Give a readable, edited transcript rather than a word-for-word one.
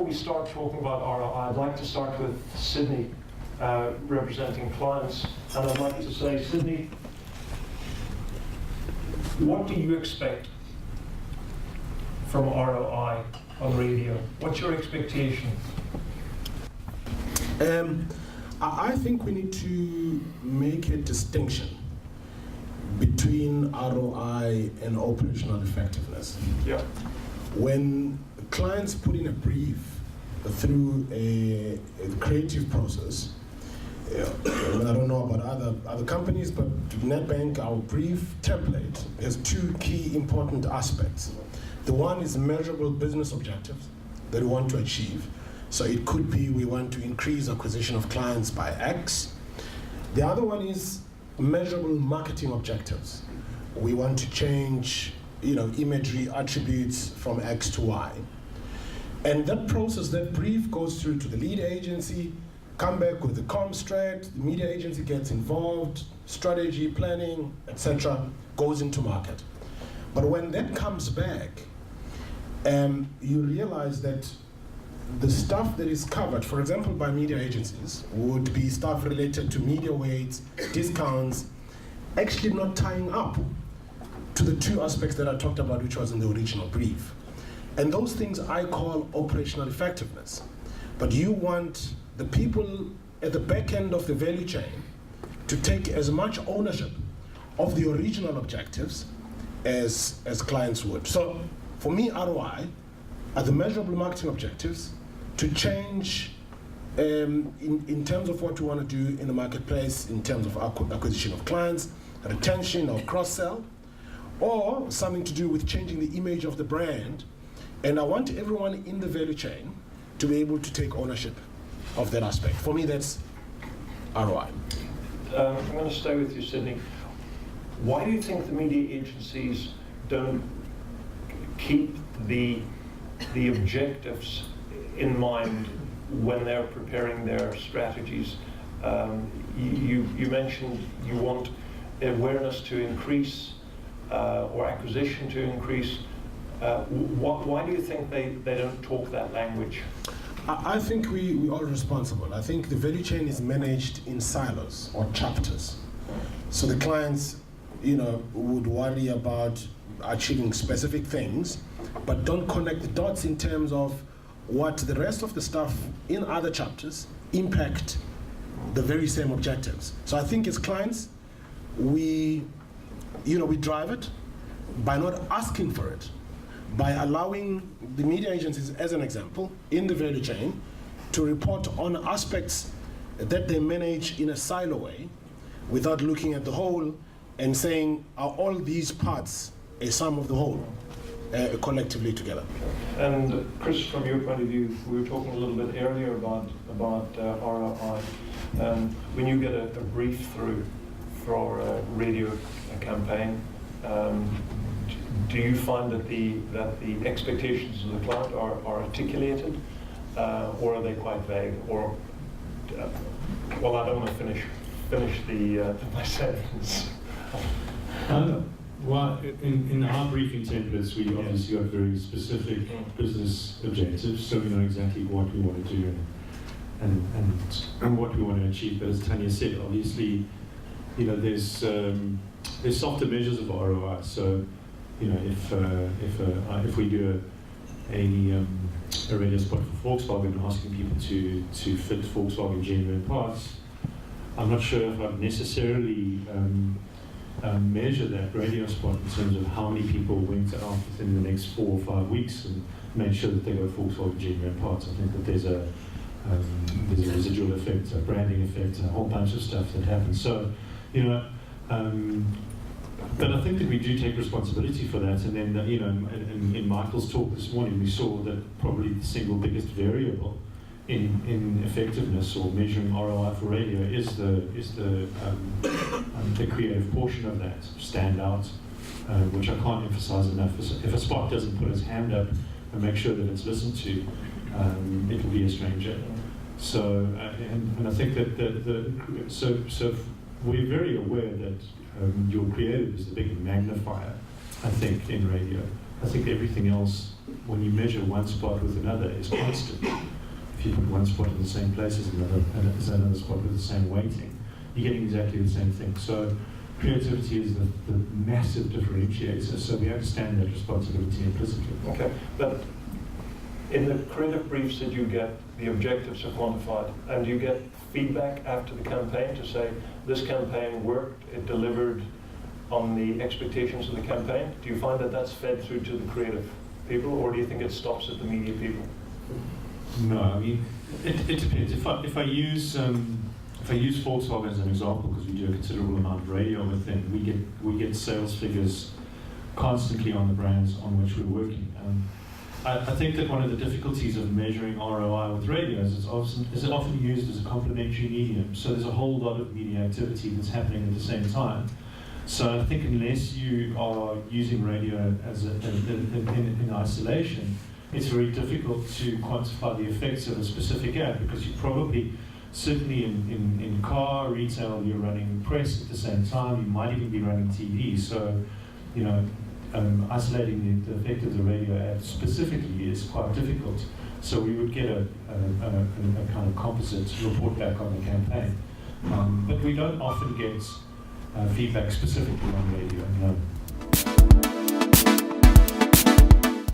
we start talking about ROI, I'd like to start with Sydney, representing clients. And I'd like to say, Sydney, what do you expect from ROI on radio? What's your expectation? I think we need to make a distinction between ROI and operational effectiveness. Yeah. When clients put in a brief through a creative process, I don't know about other companies, but NetBank, our brief template, has two key important aspects. The one is measurable business objectives that we want to achieve. So it could be we want to increase acquisition of clients by X. The other one is measurable marketing objectives. We want to change, imagery attributes from X to Y. And that process, that brief goes through to the lead agency, come back with the comm strat, the media agency gets involved, strategy, planning, etc., goes into market. But when that comes back, you realize that the stuff that is covered, for example, by media agencies, would be stuff related to media weights, discounts, actually not tying up to the two aspects that I talked about, which was in the original brief. And those things I call operational effectiveness. But you want the people at the back end of the value chain to take as much ownership of the original objectives as clients would. So for me, ROI are the measurable marketing objectives to change in terms of what we want to do in the marketplace, in terms of acquisition of clients, retention or cross-sell, or something to do with changing the image of the brand. And I want everyone in the value chain to be able to take ownership of that aspect. For me, that's ROI. I'm going to stay with you, Sydney. Why do you think the media agencies don't keep the objectives in mind when they're preparing their strategies? You mentioned you want awareness to increase or acquisition to increase. Why do you think they don't talk that language? I think we are responsible. I think the value chain is managed in silos or chapters. So the clients, would worry about achieving specific things, but don't connect the dots in terms of what the rest of the stuff in other chapters impact the very same objectives. So I think as clients, we drive it by not asking for it, by allowing the media agencies, as an example, in the value chain, to report on aspects that they manage in a silo way, without looking at the whole and saying, are all these parts a sum of the whole, collectively together? And Chris, from your point of view, we were talking a little bit earlier about ROI. When you get a brief through for a radio campaign, do you find that the expectations of the client are articulated, or are they quite vague? Or well, I don't want to finish my sentence. Well, in our briefing templates, we obviously got very specific business objectives, so we know exactly what we want to do and what we want to achieve. But as Tanya said, obviously, there's softer measures of ROI. So, if we do a radio spot for Volkswagen, asking people to fit Volkswagen genuine parts, I'm not sure if I'd necessarily measure that radio spot in terms of how many people went out within the next 4 or 5 weeks and made sure that they got Volkswagen genuine parts. I think that there's a residual effect, a branding effect, a whole bunch of stuff that happens. So, but I think that we do take responsibility for that. And then, in Michael's talk this morning, we saw that probably the single biggest variable in effectiveness or measuring ROI for radio is the creative portion of that, standout, which I can't emphasize enough. If a spot doesn't put its hand up and make sure that it's listened to, it will be a stranger. So, and I think that so we're very aware that your creative is the big magnifier, I think, in radio. I think everything else, when you measure one spot with another, is constant. If you put one spot in the same place as another, and it's another spot with the same weighting, you're getting exactly the same thing. So creativity is the massive differentiator, so we understand that responsibility implicitly. Okay, but in the creative briefs that you get, the objectives are quantified, and you get feedback after the campaign to say, this campaign worked, it delivered on the expectations of the campaign. Do you find that that's fed through to the creative people, or do you think it stops at the media people? No, I mean, it depends. If I use Volkswagen as an example, because we do a considerable amount of radio with them, we get sales figures constantly on the brands on which we're working. I think that one of the difficulties of measuring ROI with radio is it's often used as a complementary medium. So there's a whole lot of media activity that's happening at the same time. So I think unless you are using radio as in isolation, it's very difficult to quantify the effects of a specific ad, because you probably, certainly in car retail, you're running press at the same time. You might even be running TV. So, you know, isolating the effect of the radio ad specifically is quite difficult. So we would get a kind of composite report back on the campaign. But we don't often get feedback specifically on radio, no.